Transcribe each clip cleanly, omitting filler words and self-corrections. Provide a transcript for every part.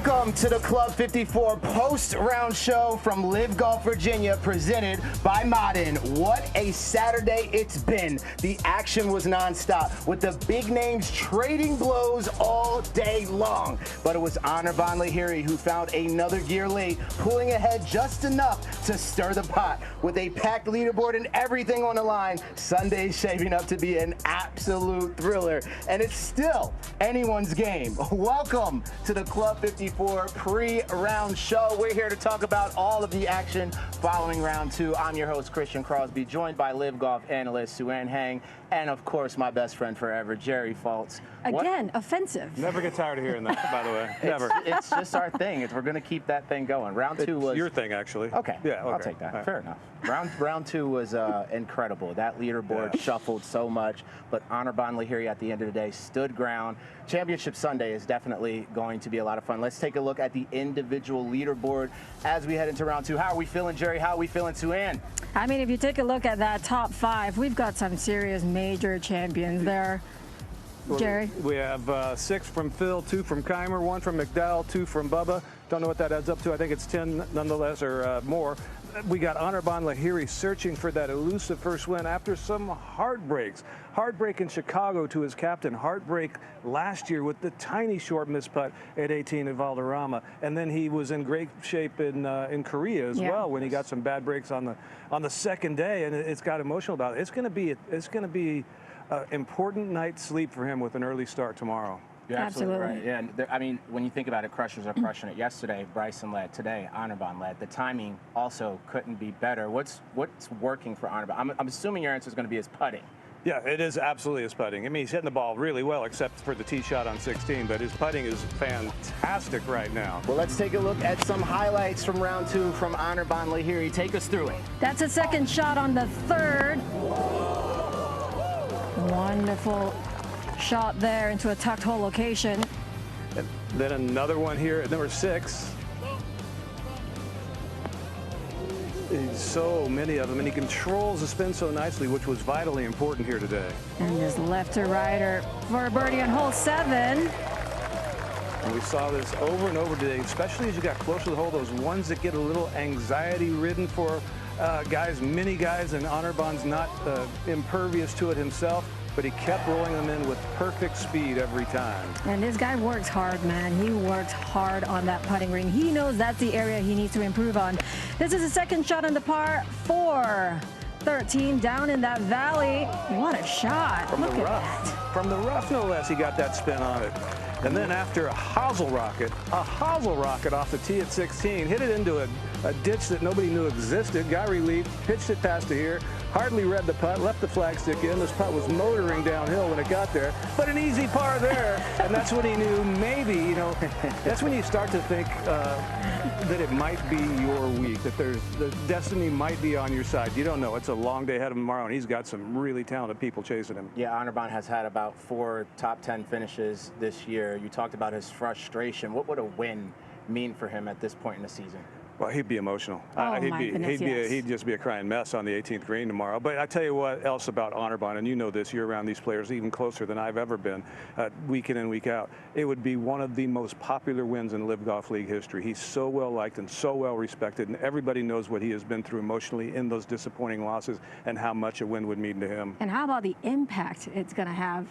Welcome to the Club 54 post-round show from LIV Golf Virginia, presented by Modern. What a Saturday it's been. The action was nonstop, with the big names trading blows all day long. But it was Anirban Lahiri who found another gear late, pulling ahead just enough to stir the pot. With a packed leaderboard and everything on the line, Sunday's shaping up to be an absolute thriller. And it's still anyone's game. Welcome to the Club 54 pre-round show. We're here to talk about all of the action following round two. I'm your host, Christian Crosby, joined by LIV Golf analyst Suan Hang, and of course, my best friend forever, Jerry Faults. Again, offensive. Never get tired of hearing that, by the way. Never. It's just our thing. We're going to keep that thing going. Round two was your thing, actually. Okay. Yeah. Okay. I'll take that. Right. Fair enough. Round two was incredible. That leaderboard shuffled so much, but Anirban Lahiri at the end of the day stood ground. Championship Sunday is definitely going to be a lot of fun. Let's take a look at the individual leaderboard as we head into round two. How are we feeling, Jerry? How are we feeling, Suan? I mean, if you take a look at that top five, we've got some serious major champions there. Jerry? We have 6 from Phil, 2 from Keimer, 1 from McDowell, 2 from Bubba. Don't know what that adds up to. I think it's 10 nonetheless, or more. We got Anirban Lahiri searching for that elusive first win after some heartbreaks. Heartbreak in Chicago to his captain. Heartbreak last year with the tiny short misputt at 18 at Valderrama. And then he was in great shape in Korea as well when he got some bad breaks on the second day, and it's got emotional about it. It's going to be an important night's sleep for him with an early start tomorrow. You're absolutely right. Yeah, and I mean, when you think about it, crushers are crushing it. Yesterday, Bryson led. Today, Anirban led. The timing also couldn't be better. What's working for Anirban? I'm assuming your answer is going to be his putting. Yeah, it is absolutely his putting. I mean, he's hitting the ball really well, except for the tee shot on 16, but his putting is fantastic right now. Well, let's take a look at some highlights from round two from Anirban Lahiri. Take us through it. That's a second shot on the third. Wonderful shot there into a tucked hole location. And then another one here at number 6. So many of them, and he controls the spin so nicely, which was vitally important here today. And just left to righter for a birdie on hole 7. And we saw this over and over today, especially as you got closer to the hole, those ones that get a little anxiety-ridden for guys, many guys, and Anirban's not impervious to it himself, but he kept rolling them in with perfect speed every time. And this guy works hard, man. He works hard on that putting green. He knows that's the area he needs to improve on. This is a second shot on the par 4. 13 down in that valley. What a shot. From the rough. From the rough, no less, he got that spin on it. And then after a hosel rocket off the tee at 16, hit it into a ditch that nobody knew existed, got relief, pitched it past to here, hardly read the putt, left the flagstick in. This putt was motoring downhill when it got there, but an easy par there, and that's when he knew maybe, you know, that's when you start to think that it might be your week, that the destiny might be on your side. You don't know. It's a long day ahead of him tomorrow, and he's got some really talented people chasing him. Yeah, Anirban has had about 4 top 10 finishes this year. You talked about his frustration. What would a win mean for him at this point in the season? Well, he'd be emotional. Oh, he'd just be a crying mess on the 18th green tomorrow. But I tell you what else about Anirban, and you know this, you're around these players even closer than I've ever been, week in and week out. It would be one of the most popular wins in LIV Golf League history. He's so well liked and so well respected, and everybody knows what he has been through emotionally in those disappointing losses and how much a win would mean to him. And how about the impact it's going to have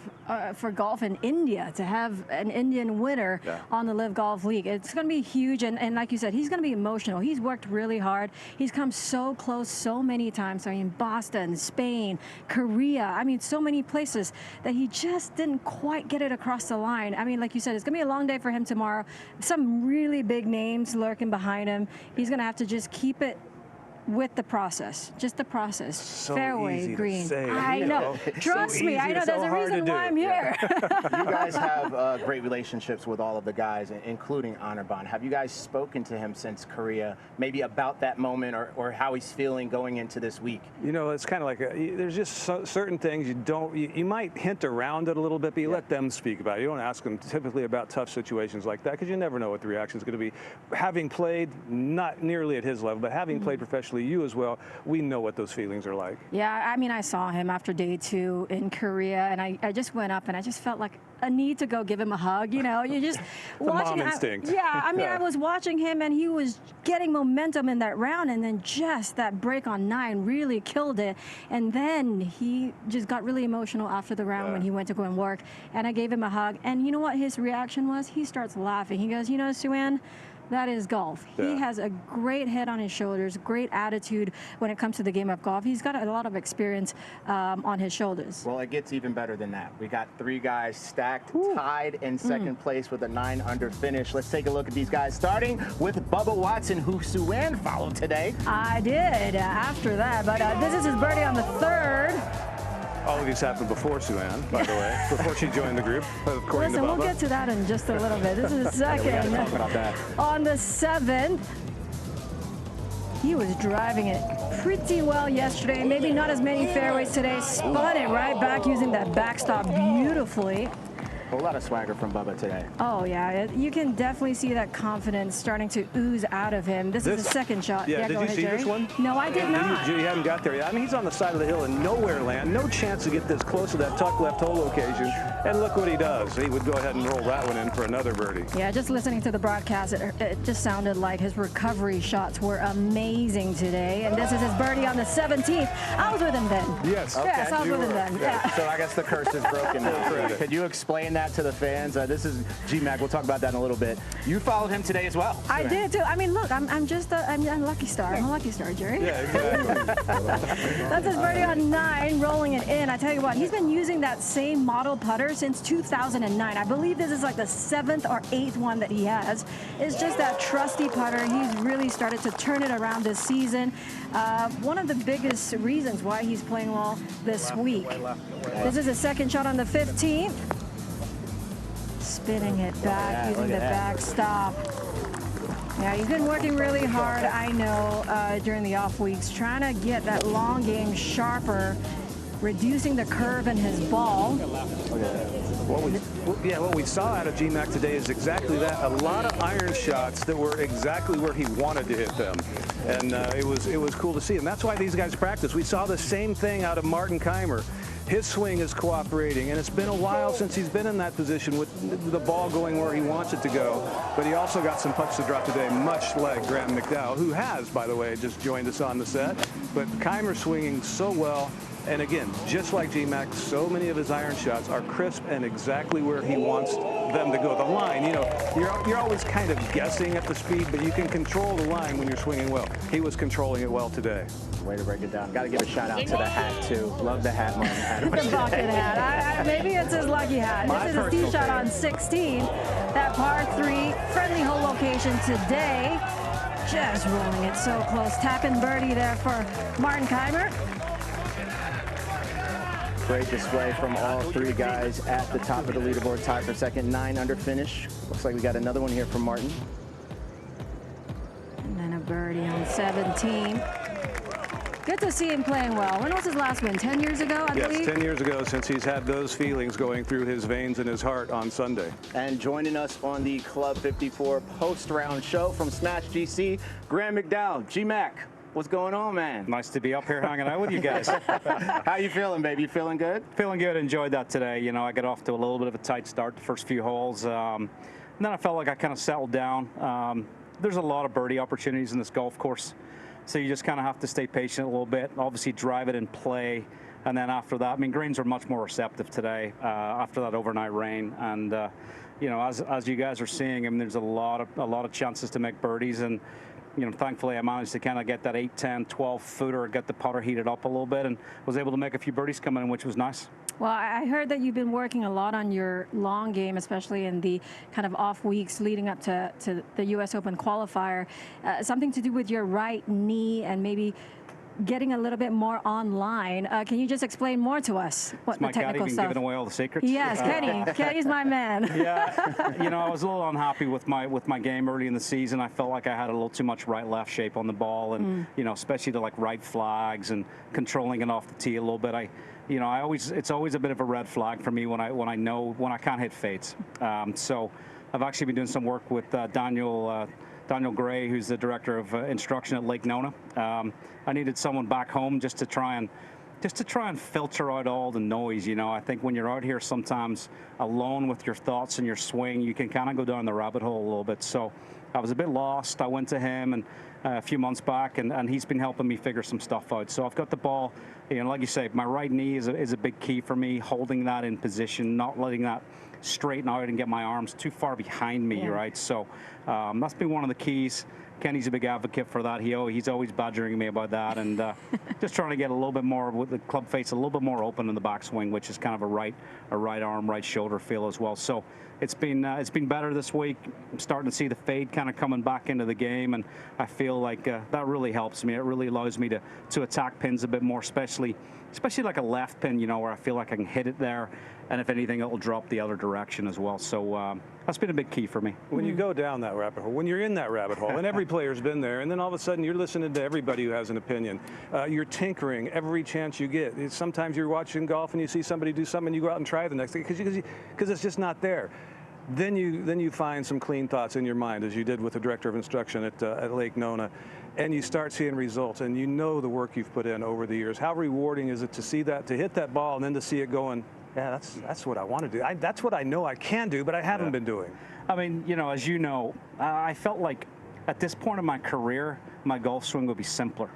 for golf in India, to have an Indian winner on the LIV Golf League? It's going to be huge, and like you said, he's going to be emotional. He's worked really hard. He's come so close so many times. I mean, Boston, Spain, Korea. I mean, so many places that he just didn't quite get it across the line. I mean, like you said, it's going to be a long day for him tomorrow. Some really big names lurking behind him. He's going to have to just keep it with the process, just the process. So fairway green. Say, I know. Trust me, I know. There's a reason why I'm here. You guys have great relationships with all of the guys, including Anirban. Have you guys spoken to him since Korea, maybe about that moment or how he's feeling going into this week? You know, it's kind of like there's just certain things you might hint around it a little bit, but you let them speak about it. You don't ask them typically about tough situations like that because you never know what the reaction is going to be. Having played, not nearly at his level, but having played professionally obviously you as well, we know what those feelings are like. Yeah, I mean, I saw him after day 2 in Korea, and I just went up and I just felt like a need to go give him a hug. You know, you just watching. Mom instinct. Yeah, I mean, Yeah. I was watching him, and he was getting momentum in that round, and then just that break on 9 really killed it. And then he just got really emotional after the round when he went to go and work, and I gave him a hug. And you know what his reaction was? He starts laughing. He goes, "You know, Sue-Ann, that is golf." Yeah. He has a great head on his shoulders, great attitude when it comes to the game of golf. He's got a lot of experience on his shoulders. Well, it gets even better than that. We got 3 guys stacked, tied in second place with a 9 under finish. Let's take a look at these guys, starting with Bubba Watson, who Sue-Ann followed today. I did after that, but this is his birdie on the 3rd. All of these happened before Sue-Ann, by the way, before she joined the group, according Listen, to Bubba. we'll get to that in just a little bit. This is his second. Talk about that. On the 7th, he was driving it pretty well yesterday. Maybe not as many fairways today. Spun it right back using that backstop beautifully. A lot of swagger from Bubba today. Oh, yeah. You can definitely see that confidence starting to ooze out of him. This is his second shot. Yeah, go did you ahead, see Jerry. this one? No, I did not. You haven't got there yet. I mean, he's on the side of the hill in nowhere land. No chance to get this close to that tuck left hole location. And look what he does. He would go ahead and roll that one in for another birdie. Yeah, just listening to the broadcast, it just sounded like his recovery shots were amazing today. And this is his birdie on the 17th. I was with him then. Yes. Okay. Yes, I was with him then. Yeah. So I guess the curse is broken now. Could you explain that to the fans? This is G-Mac. We'll talk about that in a little bit. You followed him today as well. I did too. I mean, look, I'm just I'm a lucky star. I'm a lucky star, Jerry. Yeah, exactly. That's his birdie on 9, rolling it in. I tell you what, he's been using that same model putter since 2009. I believe this is like the 7th or 8th one that he has. It's just that trusty putter. He's really started to turn it around this season. One of the biggest reasons why he's playing well this week. This is his second shot on the 15th. Spinning it back, using the backstop. Yeah, he's been working really hard, I know, during the off weeks, trying to get that long game sharper, reducing the curve in his ball. What we saw out of G-Mac today is exactly that. A lot of iron shots that were exactly where he wanted to hit them. And it was cool to see. And that's why these guys practice. We saw the same thing out of Martin Keimer. His swing is cooperating, and it's been a while since he's been in that position with the ball going where he wants it to go. But he also got some putts to drop today, much like Graeme McDowell, who has, by the way, just joined us on the set. But Keimer swinging so well. And again, just like G-Mac, so many of his iron shots are crisp and exactly where he wants them to go. The line, you know, you're always kind of guessing at the speed, but you can control the line when you're swinging well. He was controlling it well today. Way to break it down. Got to give a shout out to the hat, too. Love the hat, man. The bucket hat. Maybe it's his lucky hat. This is his tee shot on 16. That par 3 friendly hole location today. Just rolling it so close. Tapping birdie there for Martin Keimer. Great display from all 3 guys at the top of the leaderboard, tied for second, 9 under finish. Looks like we got another one here from Martin. And then a birdie on 17. Good to see him playing well. When was his last win? 10 years ago, I believe? Yes, 10 years ago, since he's had those feelings going through his veins and his heart on Sunday. And joining us on the Club 54 post-round show from Smash GC, Graeme McDowell. G-Mac, what's going on, man? Nice to be up here hanging out with you guys. How you feeling, baby? You feeling good? Feeling good. Enjoyed that today. You know, I got off to a little bit of a tight start the first few holes. And then I felt like I kind of settled down. There's a lot of birdie opportunities in this golf course. So you just kind of have to stay patient a little bit, obviously drive it and play. And then after that, I mean, greens are much more receptive today after that overnight rain. And, you know, as you guys are seeing, I mean, there's a lot of chances to make birdies. And, you know, thankfully I managed to kind of get that 8, 10, 12 footer, get the putter heated up a little bit, and was able to make a few birdies come in, which was nice. Well, I heard that you've been working a lot on your long game, especially in the kind of off weeks leading up to the U.S. Open qualifier. Something to do with your right knee and maybe getting a little bit more online. Can you just explain more to us what the technical stuff? Giving away all the secrets. Yes, Kenny's my man. Yeah, you know, I was a little unhappy with my game early in the season. I felt like I had a little too much right-left shape on the ball, and you know, especially to like right flags and controlling it off the tee a little bit. It's always a bit of a red flag for me when I can't hit fades. So I've actually been doing some work with Daniel Daniel Gray, who's the director of instruction at Lake Nona. I needed someone back home just to try and filter out all the noise. You know, I think when you're out here sometimes alone with your thoughts and your swing, you can kind of go down the rabbit hole a little bit. So I was a bit lost. I went to him and a few months back, and he's been helping me figure some stuff out. So I've got the ball, you know, like you say, my right knee is a big key for me, holding that in position, not letting that straighten out and get my arms too far behind me, right? So that's been one of the keys. Kenny's a big advocate for that. He's always badgering me about that, and just trying to get a little bit more with the club face a little bit more open in the backswing, which is kind of a right arm, right shoulder feel as well. So it's been better this week. I'm starting to see the fade kind of coming back into the game, and I feel like that really helps me. It really allows me to attack pins a bit more, especially like a left pin, you know, where I feel like I can hit it there, and if anything, it will drop the other direction as well. So that's been a big key for me. When you go down that rabbit hole, when you're in that rabbit hole, and every player's been there, and then all of a sudden you're listening to everybody who has an opinion. You're tinkering every chance you get. Sometimes you're watching golf and you see somebody do something, and you go out and try the next thing because it's just not there. Then you find some clean thoughts in your mind, as you did with the director of instruction at Lake Nona, and you start seeing results, and you know the work you've put in over the years. How rewarding is it to see that, to hit that ball, and then to see it going, yeah, that's what I want to do. That's what I know I can do, but I haven't been doing. I mean, you know, as you know, I felt like at this point in my career, my golf swing would be simpler.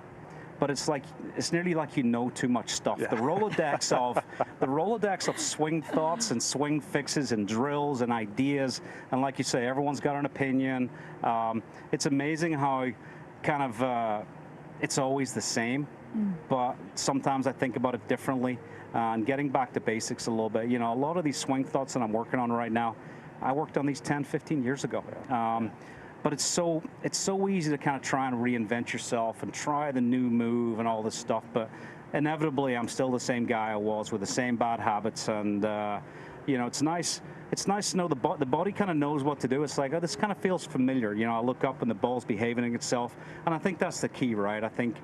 But it's nearly like you know too much stuff. Yeah. The Rolodex of swing thoughts and swing fixes and drills and ideas, and like you say, everyone's got an opinion. It's amazing how kind of it's always the same, but sometimes I think about it differently. And getting back to basics a little bit, you know, a lot of these swing thoughts that I'm working on right now, I worked on these 10, 15 years ago. But it's so easy to kind of try and reinvent yourself and try the new move and all this stuff. But inevitably, I'm still the same guy I was with the same bad habits. And you know, it's nice to know the body kind of knows what to do. It's like, oh, this kind of feels familiar. You know, I look up and the ball's behaving itself, and I think that's the key, right? I think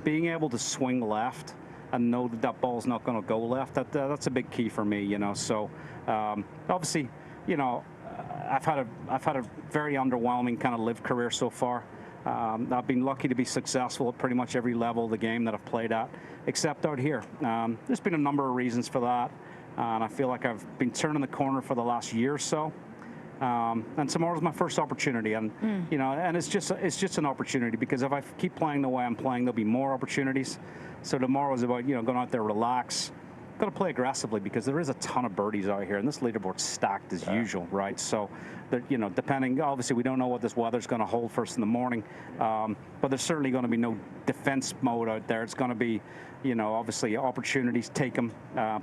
being able to swing left and know that ball's not going to go left, that's a big key for me. You know, so obviously, you know, I've had a very underwhelming kind of LIV career so far. I've been lucky to be successful at pretty much every level of the game that I've played at, except out here. There's been a number of reasons for that, and I feel like I've been turning the corner for the last year or so. And tomorrow's my first opportunity, and you know, and it's just an opportunity, because if I keep playing the way I'm playing, there'll be more opportunities. So tomorrow is about, you know, going out there, relax. Got to play aggressively, because there is a ton of birdies out here, and this leaderboard's stacked as usual, right? So, you know, depending, obviously we don't know what this weather's going to hold first in the morning, but there's certainly going to be no defense mode out there. It's going to be, you know, obviously opportunities, take them,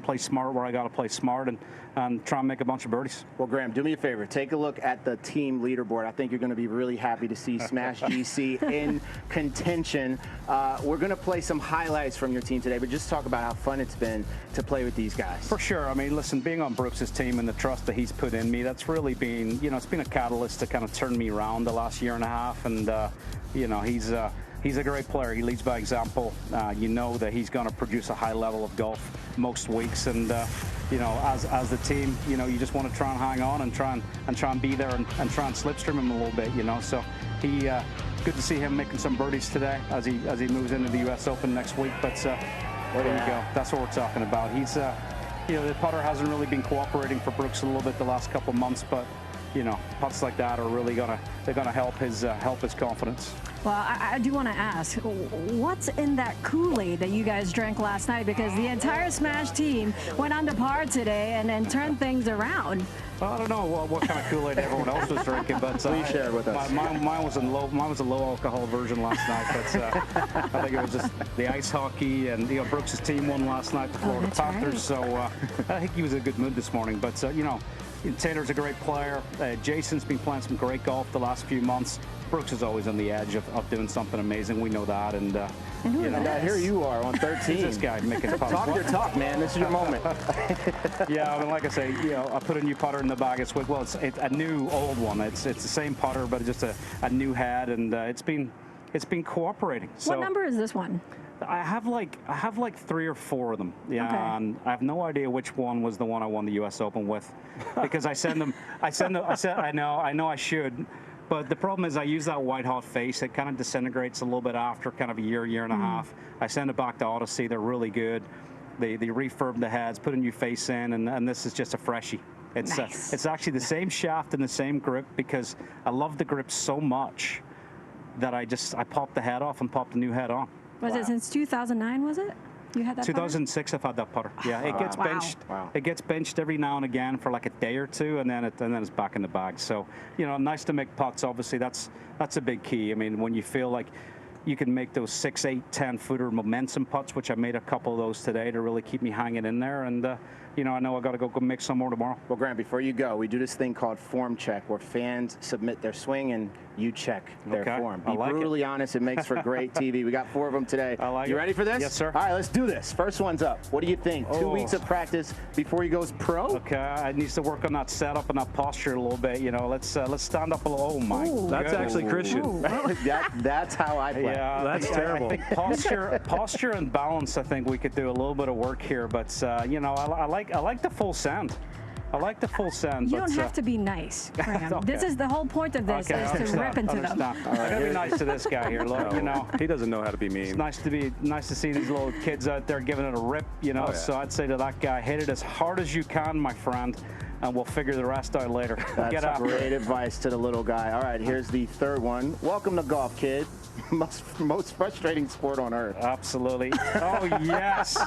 play smart where I got to play smart, and try and make a bunch of birdies. Well, Graeme, do me a favor. Take a look at the team leaderboard. I think you're going to be really happy to see Smash GC in contention. We're going to play some highlights from your team today, but just talk about how fun it's been to play with these guys. For sure. I mean, listen, being on Brooks's team and the trust that he's put in me, that's really been, you know, it's been a catalyst to kind of turn me around the last year and a half. And, you know, he's a great player. He leads by example. You know that he's going to produce a high level of golf most weeks, and you know, as the team, you know, you just want to try and hang on and try and be there and try and slipstream him a little bit, you know. So good to see him making some birdies today as he moves into the U.S. Open next week. But there you go. That's what we're talking about. He's you know, the putter hasn't really been cooperating for Brooks a little bit the last couple of months, but you know, putts like that are really gonna help his confidence. Well, I do want to ask, what's in that Kool-Aid that you guys drank last night? Because the entire Smash team went on to par today and turned things around. Well, I don't know what kind of Kool-Aid everyone else was drinking, but please share it with us. Mine was a low alcohol version last night, but I think it was just the ice hockey, and you know, Brooks' team won last night, the Florida Panthers. Right. So I think he was in a good mood this morning. But you know, Taylor's a great player. Jason's been playing some great golf the last few months. Brooks is always on the edge of doing something amazing. We know that, and you know, here you are on 13. This guy making talk your talk, man. This is your moment. Yeah, I mean, like I say, you know, I put a new putter in the bag. It's a new old one. It's the same putter, but just a new head, and it's been cooperating. So, what number is this one? I have like 3 or 4 of them. Yeah, okay. And I have no idea which one was the one I won the U.S. Open with, because I know I should, But the problem is I use that white hot face. It kind of disintegrates a little bit after kind of a year and a half. I send it back to Odyssey. They're really good. They refurb the heads, put a new face in, and this is just a freshie. It's Nice. it's actually the same shaft and the same grip because I love the grip so much that I popped the head off and popped a new head on. Was it since 2009, was it? You had that 2006 I've had that putter. Yeah, it gets benched. Wow. It gets benched every now and again for like a day or two, and then it's back in the bag. So, you know, nice to make putts. Obviously, that's a big key. I mean, when you feel like you can make those 6, 8, 10-footer momentum putts, which I made a couple of those today to really keep me hanging in there. And you know, I know I got to go make some more tomorrow. Well, Graham, before you go, we do this thing called form check, where fans submit their swing and you check their form. Be brutally honest. It makes for great TV. We got 4 of them today. I like you it. ready for this? Yes, sir. All right, let's do this. First one's up. What do you think? 2 weeks of practice before he goes pro? Okay, I need to work on that setup and that posture a little bit. You know, let's stand up a little. Oh my! That's actually Christian. That's how I play. Yeah, That's terrible. I think posture and balance. I think we could do a little bit of work here, but you know, I like the full send. I like the full send. You don't have to be nice, Graham. Okay. This is the whole point of this, is to rip into them. I gotta be nice to this guy here. Look, you know, He doesn't know how to be mean. it's nice to see these little kids out there giving it a rip. You know, Oh, yeah. so I'd say to that guy, hit it as hard as you can, my friend, and we'll figure the rest out later. Get That's after great it. advice to the little guy. All right, here's the third one. Welcome to golf, kid. Most frustrating sport on earth. Absolutely. Oh yes,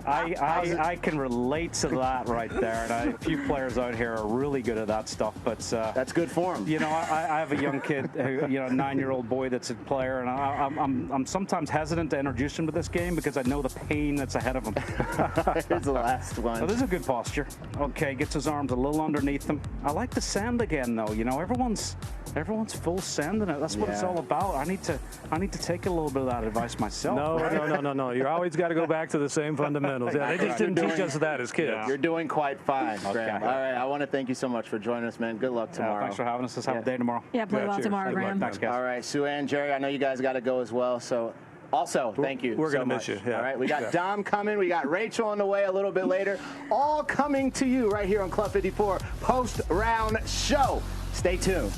I can relate to that right there. And a few players out here are really good at that stuff. But That's good form. you know, I have a young kid, who, you know, 9-year-old boy that's a player, and I'm sometimes hesitant to introduce him to this game because I know the pain that's ahead of him. Here's the last Oh, one. this is a good posture. Okay, gets his arms a little underneath him. I like the send again, though. You know, everyone's full sending it. That's what it's Yeah. all about. I need to take a little bit of that advice myself. No. You always got to go back to the same fundamentals. Yeah, they just didn't teach us that as kids. Yeah. You're doing quite fine, Graham. Okay. All right, I want to thank you so much for joining us, man. Good luck tomorrow. Thanks for having us. Let's have a day tomorrow. Yeah, play Yeah, well cheers. tomorrow, Good luck. Graham. Thanks, guys. All right, Sue Ann, Jerry, I know you guys got to go as well, so also, thank you We're so gonna miss much. you, yeah. All right, we got Yeah. Dom coming, we got Rachel on the way a little bit later, all coming to you right here on Club 54 post-round show. Stay tuned.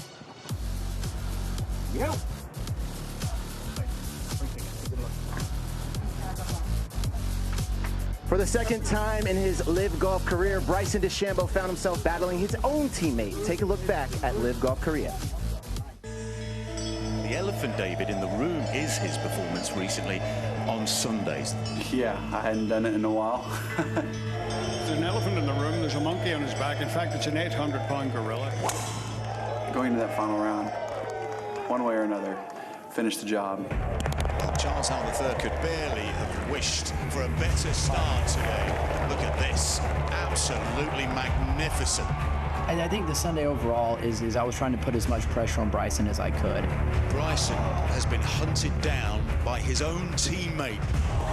Yep. For the second time in his LIV Golf career, Bryson DeChambeau found himself battling his own teammate. Take a look back at LIV Golf Korea. The elephant, David, in the room is his performance recently on Sundays. Yeah, I hadn't done it in a while. There's an elephant in the room, there's a monkey on his back. In fact, it's an 800-pound gorilla. Going into that final round, one way or another, finish the job. Well, Charles Howell III could barely have wished for a better start today. Look at this, absolutely magnificent. And I think the Sunday overall is I was trying to put as much pressure on Bryson as I could. Bryson has been hunted down by his own teammate.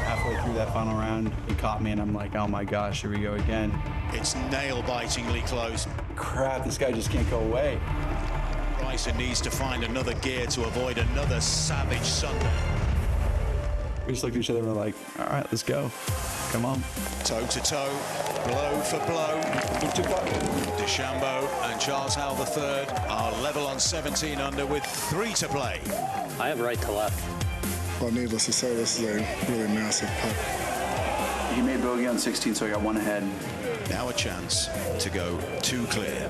Halfway through that final round, he caught me and I'm like, oh my gosh, here we go again. It's nail-bitingly close. Crap, this guy just can't go away. Bryson needs to find another gear to avoid another savage Sunday. We just looked at each other and we're like, all right, let's go. Come on. Toe-to-toe, blow for blow. DeChambeau and Charles Howell III are level on 17 under with 3 to play. I have right to left. Well, needless to say, this is a really massive putt. He made bogey on 16, so I got one ahead. Now a chance to go 2 clear.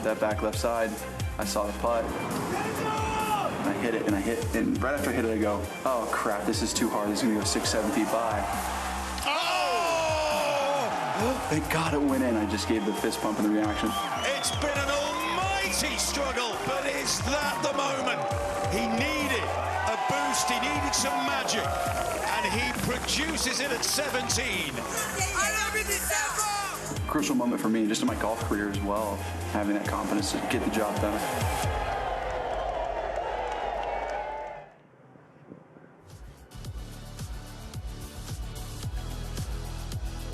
That back left side, I saw the putt. And I hit it, and right after I hit it, I go, oh crap, this is too hard. This is gonna go 6-7 feet by. Oh! Thank God it went in. I just gave the fist pump in the reaction. It's been an almighty struggle, but is that the moment? He needed a boost, he needed some magic, and he produces it at 17. Crucial moment for me, just in my golf career as well, having that confidence to get the job done.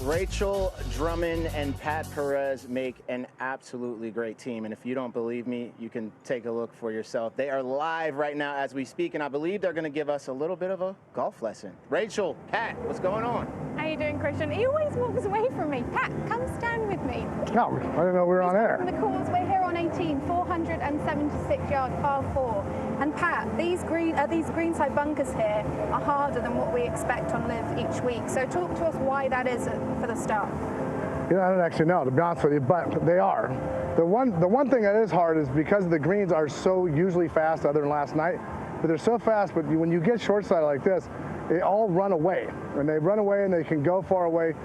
Rachel Drummond and Pat Perez make an absolutely great team. And if you don't believe me, you can take a look for yourself. They are live right now as we speak, and I believe they're going to give us a little bit of a golf lesson. Rachel, Pat, what's going on? How you doing, Christian? He always walks away from me. Pat, come stand with me. No, I didn't know we were on air. From the course, we're here on 18, 476-yard par 4. And Pat, these greenside bunkers here are harder than what we expect on LIV each week. So talk to us why that is for the start. You know, I don't actually know, to be honest with you, but they are. The one thing that is hard is because the greens are so usually fast, other than last night, but they're so fast, but when you get short side like this, they all run away. And they run away and they can go far away.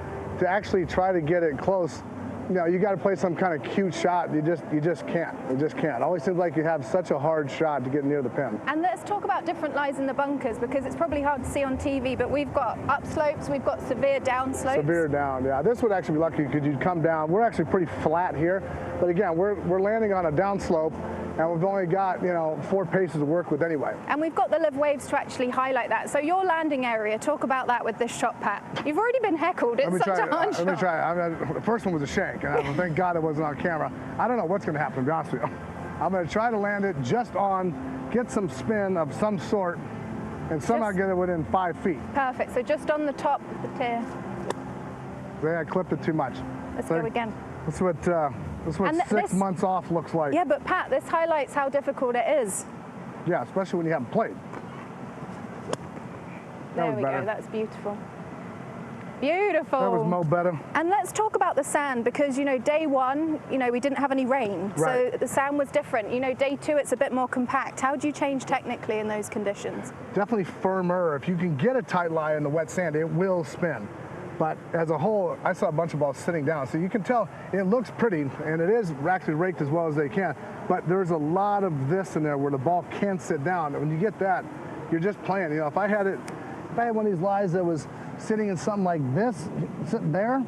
To actually try to get it close, you know, you got to play some kind of cute shot. You just can't. You just can't. It always seems like you have such a hard shot to get near the pin. And let's talk about different lies in the bunkers, because it's probably hard to see on TV, but we've got up slopes, we've got severe down slopes. Severe down, yeah. This would actually be lucky because you'd come down. We're actually pretty flat here, but again, we're landing on a down slope, and we've only got, you know, 4 paces to work with anyway. And we've got the LIV waves to actually highlight that. So your landing area, talk about that with this shot, Pat. You've already been heckled. It's such a hard shot. Let me try it. I mean, the first one was a shank, and thank God it wasn't on camera. I don't know what's going to happen, to be honest with you. I'm going to try to land it just on, get some spin of some sort, and somehow get it within 5 feet. Perfect. So just on the top of the tier. Yeah, I clipped it too much. Let's go again. That's what 6 months off looks like. Yeah, but Pat, this highlights how difficult it is. Yeah, especially when you haven't played. There we go. That's beautiful. Beautiful. That was mo better. And let's talk about the sand, because, you know, day one, you know, we didn't have any rain. Right. So the sand was different. You know, day two, it's a bit more compact. How do you change technically in those conditions? Definitely firmer. If you can get a tight lie in the wet sand, it will spin. But as a whole, I saw a bunch of balls sitting down. So you can tell it looks pretty, and it is actually raked as well as they can. But there's a lot of this in there where the ball can sit down. And when you get that, you're just playing. You know, if I had one of these lies that was sitting in something like this, sitting there,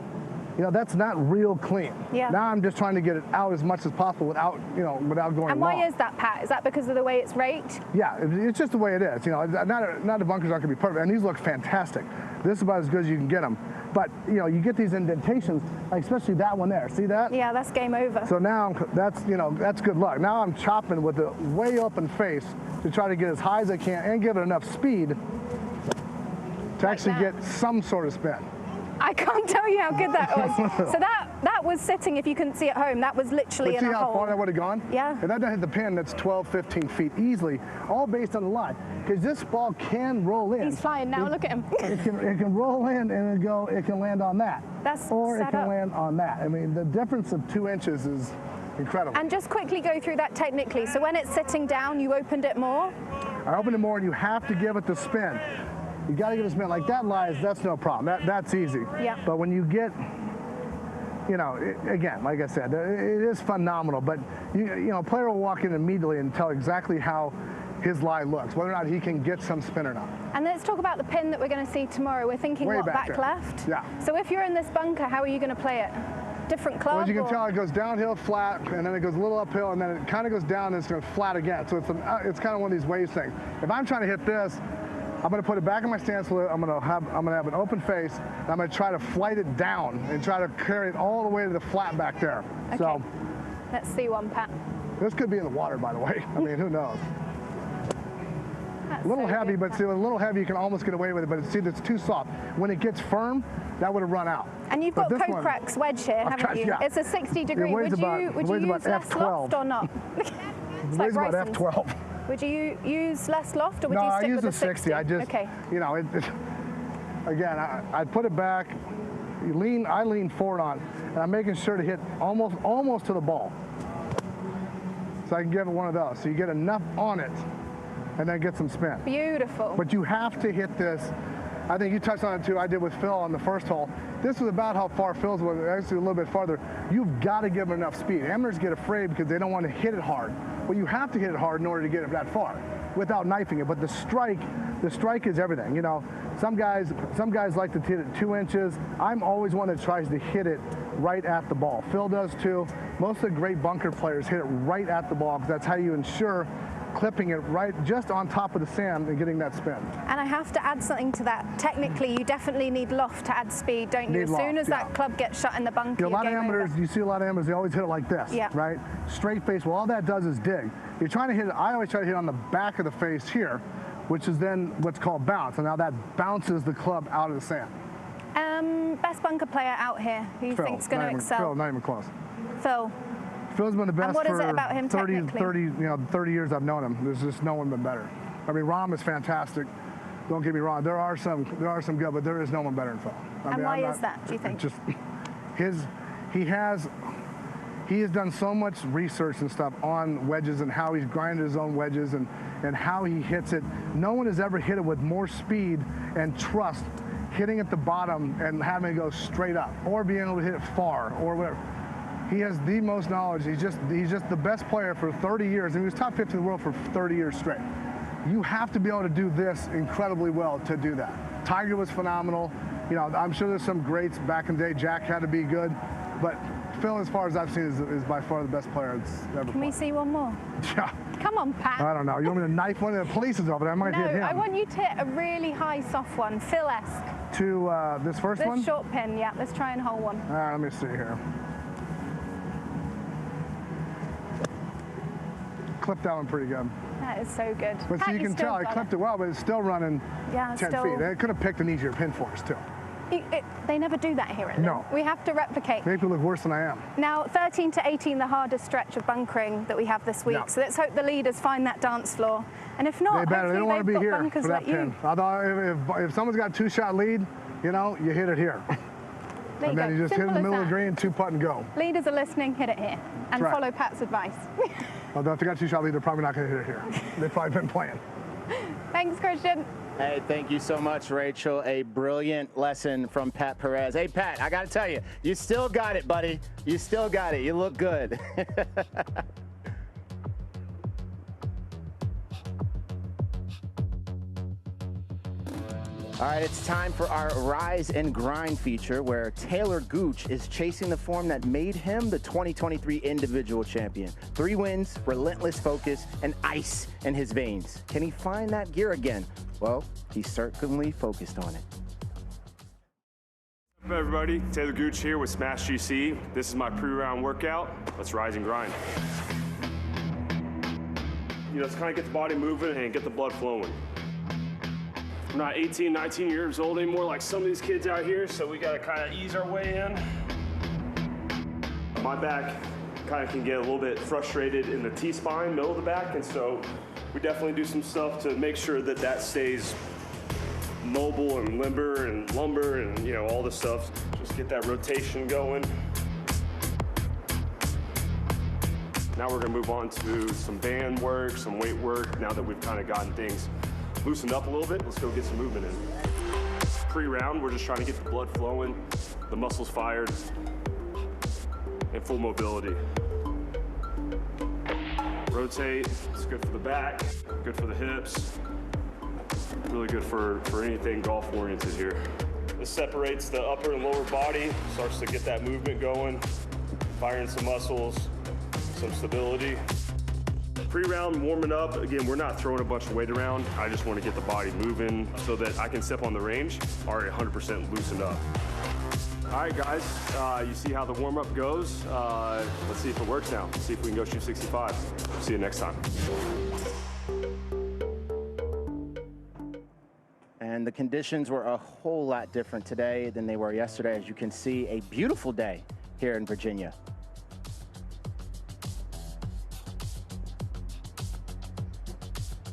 you know, that's not real clean. Yeah. Now I'm just trying to get it out as much as possible without, you know, without going And why long. is that, Pat? Is that because of the way it's raked? Yeah, it's just the way it is. You know, not the bunkers aren't going to be perfect, and these look fantastic. This is about as good as you can get them. But, you know, you get these indentations, like especially that one there. See that? Yeah, that's game over. So now that's, you know, that's good luck. Now I'm chopping with the way open face to try to get as high as I can and give it enough speed to actually get some sort of spin. I can't tell you how good that was. So that was sitting, if you couldn't see at home, that was literally in a hole. See how far that would have gone? Yeah. If that hit the pin, that's 12, 15 feet easily, all based on the line. Because this ball can roll in. He's flying now, look at him. It can roll in and it can land on that. That's or set it can up. land on that. I mean, the difference of 2 inches is incredible. And just quickly go through that technically. So when it's sitting down, you opened it more? I opened it more, and you have to give it the spin. You got to give it a spin. Like that lies, that's no problem. That's easy. Yeah. But when you get, you know, again, like I said, it is phenomenal. But you know, a player will walk in immediately and tell exactly how his lie looks, whether or not he can get some spin or not. And let's talk about the pin that we're going to see tomorrow. We're thinking, Way what, back back there. left? Yeah. So if you're in this bunker, how are you going to play it? Different club? Well, as you can or? tell, it goes downhill flat, and then it goes a little uphill, and then it kind of goes down, and it's going flat again. So it's kind of one of these waves things. If I'm trying to hit this, I'm going to put it back in my stance. I'm going to have an open face, and I'm going to try to flight it down and try to carry it all the way to the flat back there. Okay. So let's see one, Pat. this could be in the water, by the way. I mean, who knows? A little heavy, but see, a little heavy, you can almost get away with it. But see, it's too soft. When it gets firm, that would have run out. And you've got Kokrak's wedge here, haven't you? Yeah. It's a 60-degree. Would you use less loft or not? It's like about Bryson's. F12. Would you use less loft, or would you stick I use with a the 60? I just, okay. you know, again, I put it back. I lean forward on, and I'm making sure to hit almost to the ball. So I can give it one of those. So you get enough on it, and then get some spin. Beautiful. But you have to hit this. I think you touched on it too. I did with Phil on the first hole. This was about how far Phil's was, actually a little bit farther. You've got to give it enough speed. Amateurs get afraid because they don't want to hit it hard. Well, you have to hit it hard in order to get it that far without knifing it. But the strike is everything. You know, some guys like to hit it 2 inches. I'm always one that tries to hit it right at the ball. Phil does too. Most of the great bunker players hit it right at the ball because that's how you ensure clipping it right just on top of the sand and getting that spin. And I have to add something to that. Technically, you definitely need loft to add speed, don't you? As soon as that club gets shut in the bunker, a lot of amateurs, you see a lot of amateurs, they always hit it like this, right? Straight face. Well, all that does is dig. You're trying to hit it. I always try to hit on the back of the face here, which is then what's called bounce. And now that bounces the club out of the sand. Best bunker player out here, who you think's going to excel? Phil, not even close. Phil. Phil's been the best and what for is it about him 30 years I've known him. There's just no one been better. I mean, Rom is fantastic. Don't get me wrong. There are some good, but there is no one better than Phil. And why is that, do you think? Just he has done so much research and stuff on wedges and how he's grinded his own wedges and how he hits it. No one has ever hit it with more speed and trust, hitting at the bottom and having it go straight up, or being able to hit it far, or whatever. He has the most knowledge. He's just the best player for 30 years, and he was top 50 in the world for 30 years straight. You have to be able to do this incredibly well to do that. Tiger was phenomenal. You know, I'm sure there's some greats back in the day. Jack had to be good, but Phil, as far as I've seen, is by far the best player that's ever played. Can we see one more? Yeah. Come on, Pat. I don't know. You want me to knife one of the police over there? I might hit him. No, I want you to hit a really high, soft one, Phil-esque. To this first one? This short pin, yeah. Let's try and hold one. All right, let me see here. Clipped that one pretty good. That is so good. But Pat, so you can tell I clipped it well, but it's still running 10 feet. It could have picked an easier pin for us, too. They never do that here at LIV. No. We have to replicate. Make me look worse than I am. Now, 13 to 18, the hardest stretch of bunkering that we have this week. Yeah. So let's hope the leaders find that dance floor. And if not, they better. They don't want to be here for that pin. You. Although if someone's got a 2-shot lead, you know, you hit it here. There and then you just hit in the middle of the green, 2-putt and go. Leaders are listening, hit it here. And follow Pat's advice. Although if they got a 2-shot lead, they're probably not going to hit it here. They've probably been playing. Thanks, Christian. Hey, thank you so much, Rachel. A brilliant lesson from Pat Perez. Hey, Pat, I got to tell you, you still got it, buddy. You still got it. You look good. All right, it's time for our Rise and Grind feature, where Taylor Gooch is chasing the form that made him the 2023 individual champion. 3 wins, relentless focus, and ice in his veins. Can he find that gear again? Well, he's certainly focused on it. What's up, everybody? Taylor Gooch here with Smash GC. This is my pre-round workout. Let's rise and grind. You know, let's kind of get the body moving and get the blood flowing. I'm not 18, 19 years old anymore like some of these kids out here, so we gotta kind of ease our way in. My back kind of can get a little bit frustrated in the T-spine, middle of the back, and so we definitely do some stuff to make sure that that stays mobile and limber and lumber and, you know, all this stuff. Just get that rotation going. Now we're gonna move on to some band work, some weight work, now that we've kind of gotten things loosened up a little bit. Let's go get some movement in. Pre-round, we're just trying to get the blood flowing, the muscles fired, and full mobility. Rotate, it's good for the back, good for the hips, really good for anything golf oriented here. This separates the upper and lower body, starts to get that movement going, firing some muscles, some stability. Pre-round, warming up. Again, we're not throwing a bunch of weight around. I just want to get the body moving so that I can step on the range already 100% loosened up. All right, guys, you see how the warm-up goes. Let's see if it works now. Let's see if we can go shoot 65. See you next time. And the conditions were a whole lot different today than they were yesterday. As you can see, a beautiful day here in Virginia.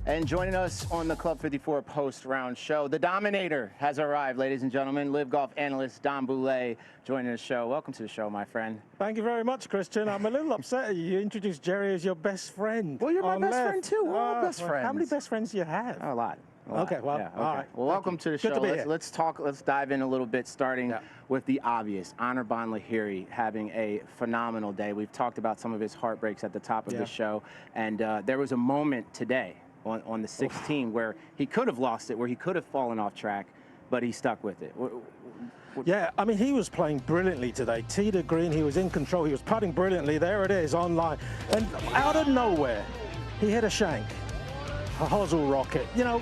And joining us on the Club 54 post-round show, the Dominator has arrived, ladies and gentlemen. LIV golf analyst Don Boulay joining the show. Welcome to the show, my friend. Thank you very much, Christian. I'm a little upset at you. You introduced Jerry as your best friend. Well, you're my best friend, too. We're all best friends. How many best friends do you have? A lot. Okay, well, yeah, okay. All right. Well, welcome to the show. Let's talk. Let's dive in a little bit, starting with the obvious. Anirban Lahiri having a phenomenal day. We've talked about some of his heartbreaks at the top of the show, and there was a moment today on the 16 where he could have lost it, where he could have fallen off track, but he stuck with it. Yeah, I mean, he was playing brilliantly today. Tee to green, he was in control, he was putting brilliantly. There it is, online. And out of nowhere, he hit a shank. hosel rocket. You know,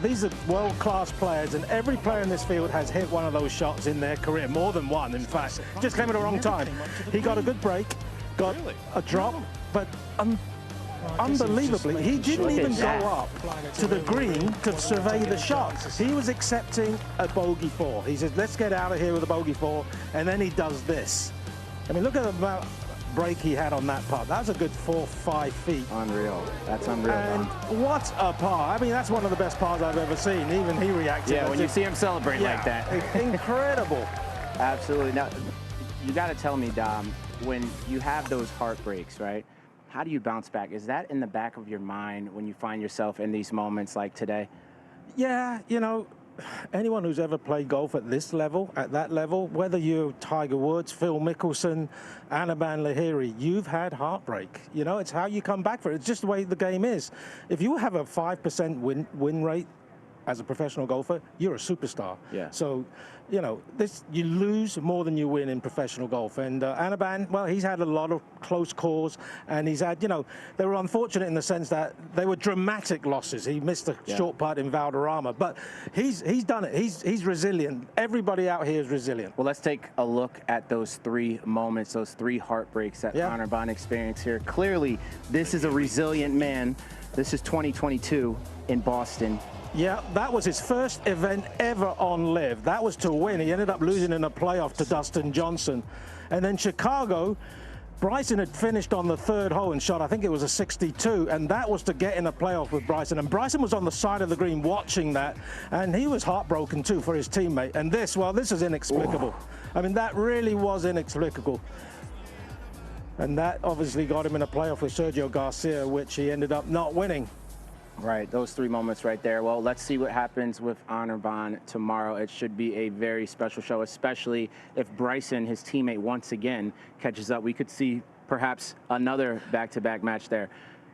these are world-class players, and every player in this field has hit one of those shots in their career, more than one, in fact. Just came at the wrong time. He got a good break, got a drop, but unbelievably, he didn't even go up to the green to survey the shots. He was accepting a bogey 4. He says, let's get out of here with a bogey 4, and then he does this. I mean, look at the amount break he had on that putt. That was a good 4 or 5 feet. Unreal. That's unreal. And what a par. I mean, that's one of the best pars I've ever seen. Even he reacted. Yeah, when you see him celebrate like that. Incredible. Absolutely. Now, you got to tell me, Dom, when you have those heartbreaks, right? How do you bounce back? Is that in the back of your mind when you find yourself in these moments like today? Yeah, you know, anyone who's ever played golf at this level, at that level, whether you're Tiger Woods, Phil Mickelson, Anirban Lahiri, you've had heartbreak. You know, it's how you come back for it. It's just the way the game is. If you have a 5% win rate as a professional golfer, you're a superstar. Yeah. So, you know, you lose more than you win in professional golf. And Anirban, well, he's had a lot of close calls, and he's had, you know, they were unfortunate in the sense that they were dramatic losses. He missed a short putt in Valderrama, but he's done it. He's resilient. Everybody out here is resilient. Well, let's take a look at those 3 moments, those 3 heartbreaks that Anirban experienced here. Clearly, this is a resilient man. This is 2022 in Boston. Yeah, that was his first event ever on LIV. That was to win. He ended up losing in a playoff to Dustin Johnson. And then Chicago, Bryson had finished on the 3rd hole and shot, I think it was a 62, and that was to get in a playoff with Bryson. And Bryson was on the side of the green watching that, and he was heartbroken too for his teammate. And this, well, this is inexplicable. I mean, that really was inexplicable. And that obviously got him in a playoff with Sergio Garcia, which he ended up not winning. Right, those 3 moments right there. Well, let's see what happens with Anirban tomorrow. It should be a very special show, especially if Bryson, his teammate, once again catches up. We could see perhaps another back-to-back match there.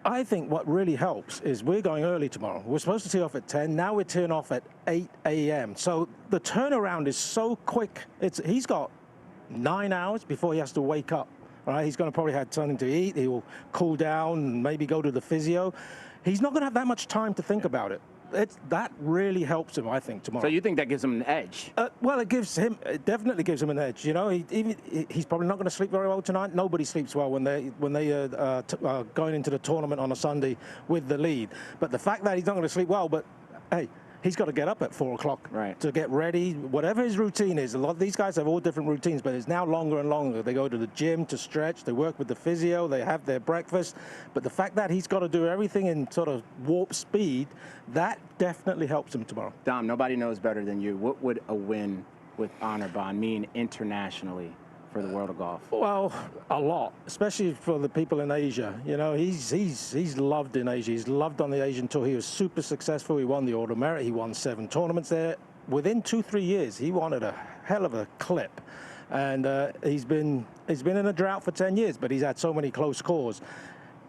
I think what really helps is we're going early tomorrow. We're supposed to tee off at 10. Now we're teeing off at 8 a.m. So the turnaround is so quick. He's got 9 hours before he has to wake up. Right? He's going to probably have something to eat. He will cool down and maybe go to the physio. He's not going to have that much time to think about it. That really helps him, I think, tomorrow. So you think that gives him an edge? Well, it definitely gives him an edge. You know, he's probably not going to sleep very well tonight. Nobody sleeps well when they are going into the tournament on a Sunday with the lead. But the fact that he's not going to sleep well, but hey, he's got to get up at 4 o'clock to get ready. Whatever his routine is, a lot of these guys have all different routines, but it's now longer and longer. They go to the gym to stretch, they work with the physio, they have their breakfast. But the fact that he's got to do everything in sort of warp speed, that definitely helps him tomorrow. Dom, nobody knows better than you. What would a win with Anirban mean internationally for the world of golf? Well, a lot, especially for the people in Asia. You know, he's loved in Asia. He's loved on the Asian tour. He was super successful. He won the Order Merit. He won 7 tournaments there. Within 2-3 years, he won at a hell of a clip. And he's been in a drought for 10 years, but he's had so many close calls.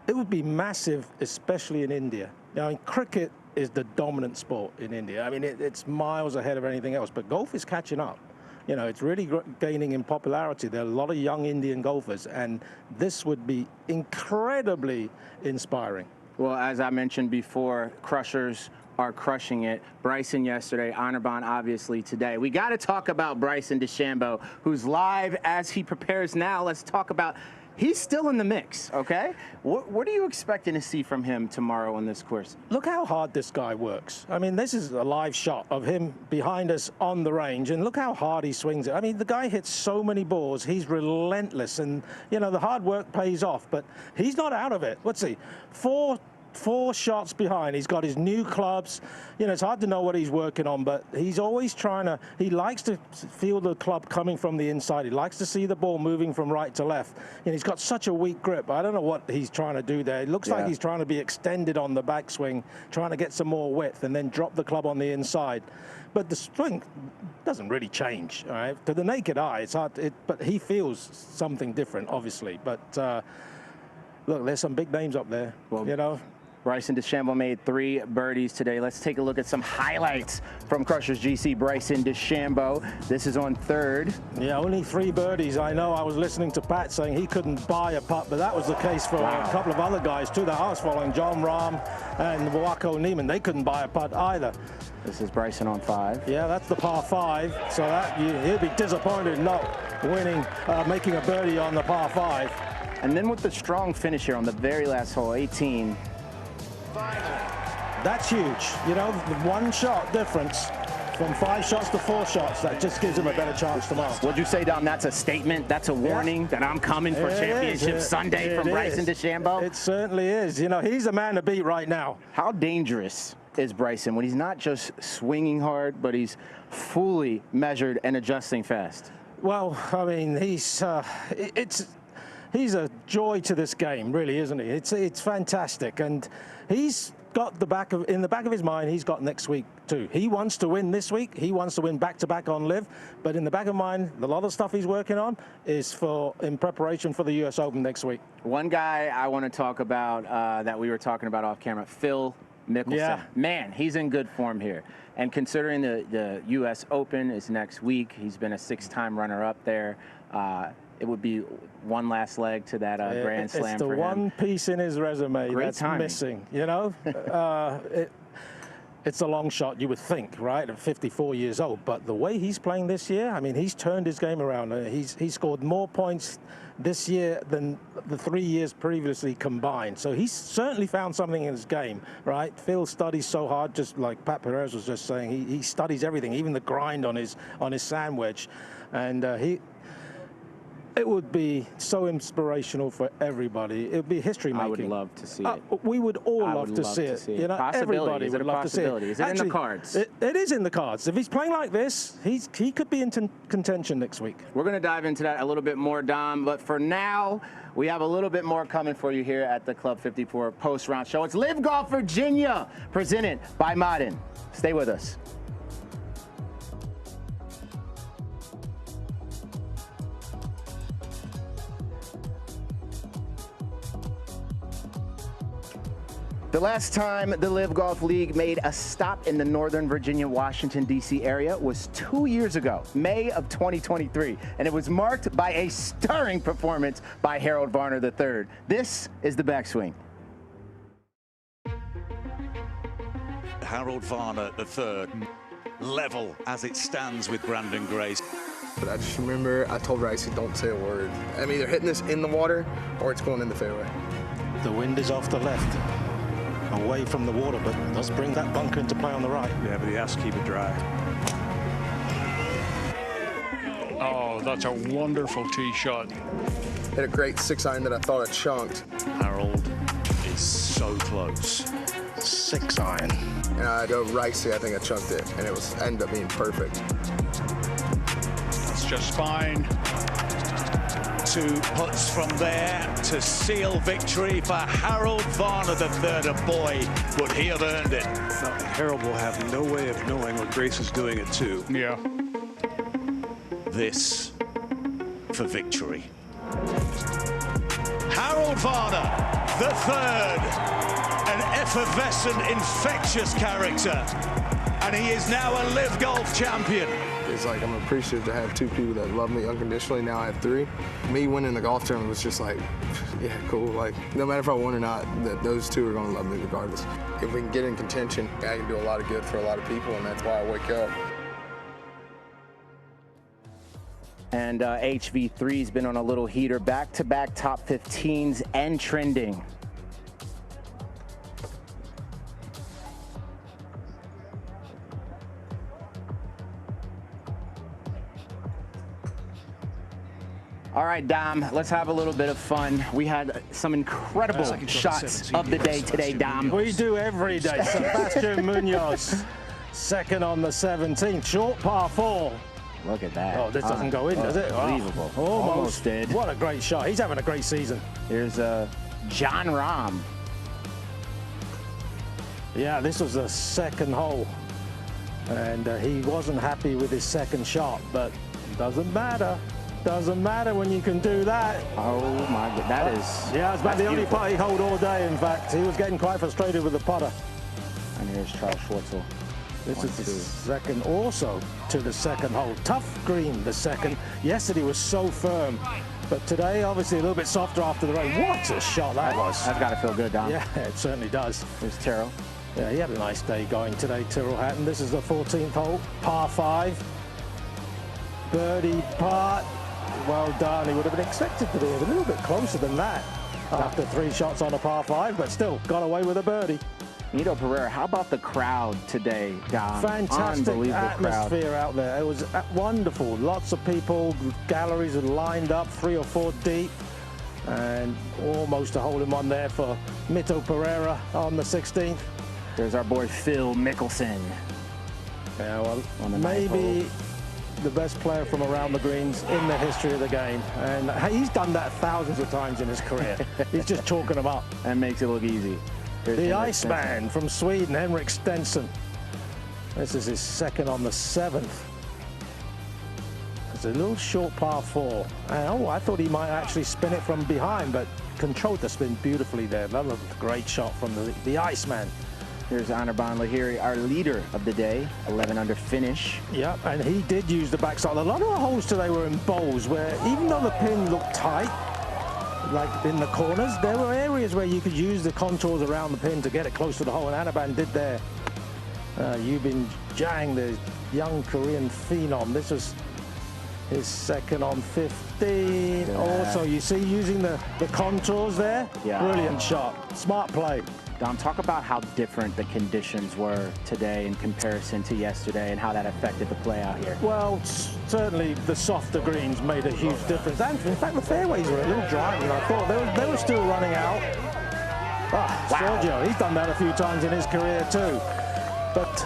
It would be massive, especially in India. Now, in cricket is the dominant sport in India. I mean, it's miles ahead of anything else, but golf is catching up. You know, it's really gaining in popularity. There are a lot of young Indian golfers, and this would be incredibly inspiring. Well, as I mentioned before, crushers are crushing it. Bryson yesterday, Anirban obviously today. We got to talk about Bryson DeChambeau, who's live as he prepares now. Let's talk about, he's still in the mix, okay? What are you expecting to see from him tomorrow on this course? Look how hard this guy works. I mean, this is a live shot of him behind us on the range, and look how hard he swings it. I mean, the guy hits so many balls. He's relentless, and, you know, the hard work pays off, but he's not out of it. Let's see, four shots behind. He's got his new clubs. You know, it's hard to know what he's working on, but he's always trying to, he likes to feel the club coming from the inside. He likes to see the ball moving from right to left. And he's got such a weak grip. I don't know what he's trying to do there. It looks like he's trying to be extended on the backswing, trying to get some more width and then drop the club on the inside. But the swing doesn't really change, all right? To the naked eye, it's hard, but he feels something different, obviously. But look, there's some big names up there, you know. Bryson DeChambeau made 3 birdies today. Let's take a look at some highlights from Crushers GC Bryson DeChambeau. This is on 3rd. Yeah, only 3 birdies. I know I was listening to Pat saying he couldn't buy a putt, but that was the case for a couple of other guys too that I was following, John Rahm and Waco Neiman. They couldn't buy a putt either. This is Bryson on 5. Yeah, that's the par 5. So that he'll be disappointed not winning, making a birdie on the par 5. And then with the strong finish here on the very last hole, 18. That's huge. You know, the 1 shot difference from 5 shots to 4 shots, that just gives him a better chance tomorrow. What'd you say, Dom? That's a statement? That's a warning that I'm coming for Championship Sunday from Bryson DeChambeau? It certainly is. You know, he's a man to beat right now. How dangerous is Bryson when he's not just swinging hard, but he's fully measured and adjusting fast? Well, I mean, he's a joy to this game, really, isn't he? It's fantastic, and he's got in the back of his mind, he's got next week too. He wants to win this week. He wants to win back-to-back on LIV, but in the back of mind, a lot of stuff he's working on is in preparation for the U.S. Open next week. One guy I want to talk about that we were talking about off camera, Phil Mickelson. Yeah. Man, he's in good form here. And considering the U.S. Open is next week, he's been a 6-time runner-up there. It would be one last leg to that Grand Slam it's the for him. one piece in his resume that's timing. missing, you know? It's a long shot, you would think, right, at 54 years old. But the way he's playing this year, I mean, he's turned his game around. He's scored more points this year than the 3 years previously combined. So he's certainly found something in his game, right? Phil studies so hard, just like Pat Perez was just saying. He studies everything, even the grind on his sand wedge. And it would be so inspirational for everybody. It would be history making. I would love to see it. We would all love to see it. You know, everybody would love to see it. Is it in the cards? It is in the cards. If he's playing like this, he could be in contention next week. We're going to dive into that a little bit more, Dom. But for now, we have a little bit more coming for you here at the Club 54 post-round show. It's LIV Golf Virginia, presented by Modern. Stay with us. The last time the LIV Golf League made a stop in the Northern Virginia, Washington, D.C. area was 2 years ago, May of 2023, and it was marked by a stirring performance by Harold Varner III. This is the backswing. Harold Varner III, level as it stands with Brandon Grace. But I just remember I told Bryson, don't say a word. I'm either hitting this in the water or it's going in the fairway. The wind is off the left, away from the water, but it does bring that bunker into play on the right. Yeah, but he has to keep it dry. Oh, that's a wonderful tee shot. Hit a great 6-iron that I thought I chunked. Harold is so close. 6-iron. And I go right, see, I think I chunked it, and it ended up being perfect. That's just fine. 2 putts from there to seal victory for Harold Varner III. Boy, would he have earned it. Harold will have no way of knowing what Grace is doing it too. Yeah. This for victory. Harold Varner III, an effervescent, infectious character, and he is now a LIV Golf champion. It's like I'm appreciative to have 2 people that love me unconditionally. Now I have 3. Me winning the golf tournament was just like, yeah, cool. Like, no matter if I won or not, those 2 are going to love me regardless. If we can get in contention, I can do a lot of good for a lot of people, and that's why I wake up. And HV3's been on a little heater, back-to-back top 15s and trending. All right, Dom, let's have a little bit of fun. We had some incredible shots of the day today, Dom. We do every day. Sebastian Munoz, second on the 17th, short par 4. Look at that. Oh, this doesn't go in, does it? Unbelievable. Oh, Almost did. What a great shot. He's having a great season. Here's John Rahm. Yeah, this was the second hole. And he wasn't happy with his second shot, but it doesn't matter. Doesn't matter when you can do that. Oh my God, that is. Yeah, it's about the only putt he hold all day. In fact, he was getting quite frustrated with the putter. And here's Charles Schwartzel. This is the second, also to the second hole. Tough green, the second. Yesterday was so firm, but today obviously a little bit softer after the rain. What a shot that was. That's got to feel good, Dom. Yeah, it certainly does. There's Terrell. Yeah, he had a nice day going today, Tyrrell Hatton. This is the 14th hole, par 5. Birdie putt. Well done. He would have been expected to be a little bit closer than that after 3 shots on a par 5, but still got away with a birdie. Mito Pereira, how about the crowd today, Dom? Fantastic atmosphere out there. It was wonderful. Lots of people, galleries had lined up 3 or 4 deep, and almost a hole-in-one there for Mito Pereira on the 16th. There's our boy Phil Mickelson. Yeah, well, maybe the best player from around the greens in the history of the game, and he's done that thousands of times in his career. He's just chalking them up. And makes it look easy. Here's the Iceman from Sweden, Henrik Stenson. This is his second on the 7th. It's a little short par 4. And, I thought he might actually spin it from behind, but controlled the spin beautifully there. That was a great shot from the Iceman. Here's Anirban Lahiri, our leader of the day, 11 under finish. Yep, and he did use the backside. A lot of the holes today were in bowls where even though the pin looked tight, like in the corners, there were areas where you could use the contours around the pin to get it close to the hole, and Anirban did there. Yubin Jang, the young Korean phenom, this was his second on 15. Yeah. Also, you see using the contours there? Yeah. Brilliant shot. Smart play. Dom, talk about how different the conditions were today in comparison to yesterday and how that affected the play out here. Well, certainly the softer greens made a huge difference. And in fact, the fairways were a little dry than I thought. They were still running out. Wow. Sergio, he's done that a few times in his career too. But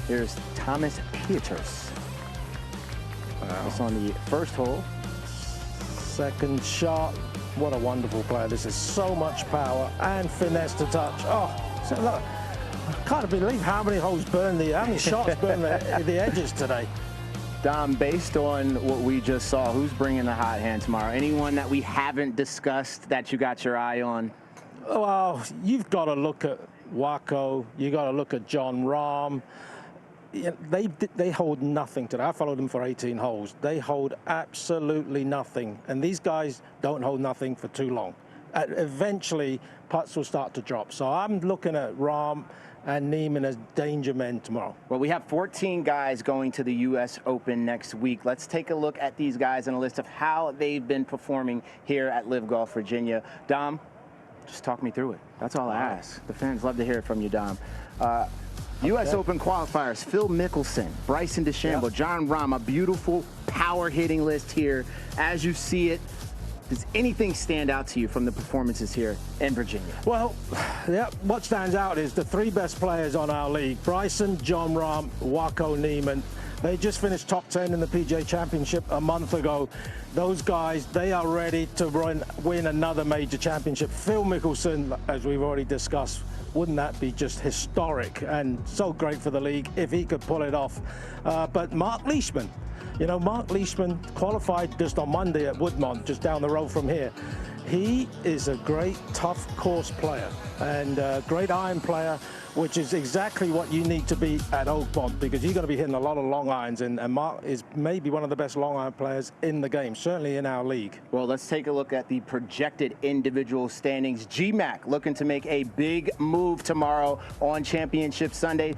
here's Thomas Pieters. That's on the first hole. Second shot. What a wonderful player. This is so much power and finesse to touch. Oh, so look, I can't believe how many holes burned how many shots burned the edges today. Dom, based on what we just saw, who's bringing the hot hand tomorrow? Anyone that we haven't discussed that you got your eye on? Well, you've got to look at Waco. You got to look at John Rahm. They hold nothing today. I followed them for 18 holes. They hold absolutely nothing. And these guys don't hold nothing for too long. Eventually, putts will start to drop. So I'm looking at Rahm and Neiman as danger men tomorrow. Well, we have 14 guys going to the U.S. Open next week. Let's take a look at these guys and a list of how they've been performing here at LIV Golf Virginia. Dom, just talk me through it. That's all I ask. The fans love to hear it from you, Dom. U.S. Open qualifiers, Phil Mickelson, Bryson DeChambeau, John Rahm, a beautiful power hitting list here. As you see it, does anything stand out to you from the performances here in Virginia? Well, yeah, what stands out is the 3 best players on our league, Bryson, John Rahm, Waco Neiman. They just finished top 10 in the PGA Championship a month ago. Those guys, they are ready to win another major championship. Phil Mickelson, as we've already discussed, wouldn't that be just historic and so great for the league if he could pull it off? But Mark Leishman, Mark Leishman qualified just on Monday at Woodmont, just down the road from here. He is a great, tough course player and a great iron player, which is exactly what you need to be at Oakmont, because you're going to be hitting a lot of long irons, and Mark is maybe one of the best long iron players in the game, certainly in our league. Well, let's take a look at the projected individual standings. GMAC looking to make a big move tomorrow on Championship Sunday.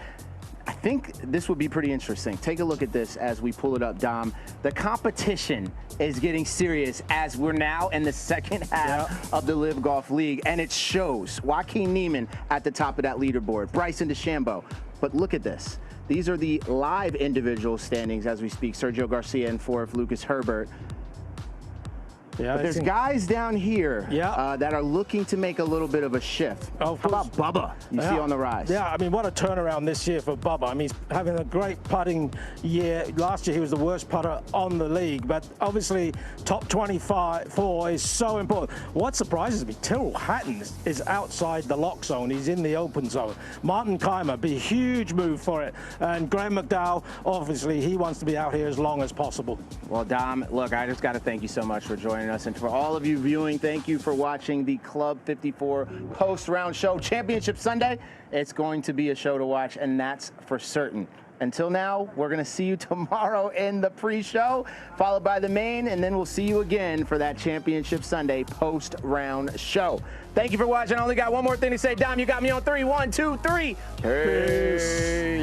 I think this would be pretty interesting. Take a look at this as we pull it up, Dom. The competition is getting serious as we're now in the second half of the LIV Golf League, and it shows. Joaquin Neiman at the top of that leaderboard, Bryson DeChambeau. But look at this. These are the live individual standings as we speak. Sergio Garcia in 4th, Lucas Herbert but there's guys down here that are looking to make a little bit of a shift. How about Bubba? You see on the rise. Yeah, I mean, what a turnaround this year for Bubba. I mean, he's having a great putting year. Last year, he was the worst putter on the league, but obviously, top 24 is so important. What surprises me, Tyrrell Hatton is outside the lock zone. He's in the open zone. Martin Keimer, be a huge move for it. And Graeme McDowell, obviously, he wants to be out here as long as possible. Well, Dom, look, I just got to thank you so much for joining us. And for all of you viewing, thank you for watching the Club 54 post-round show. Championship Sunday, it's going to be a show to watch, and that's for certain. Until now, we're going to see you tomorrow in the pre-show, followed by the main, and then we'll see you again for that Championship Sunday post-round show. Thank you for watching. I only got one more thing to say. Dom, you got me on 3. 1, 2, 3. Peace.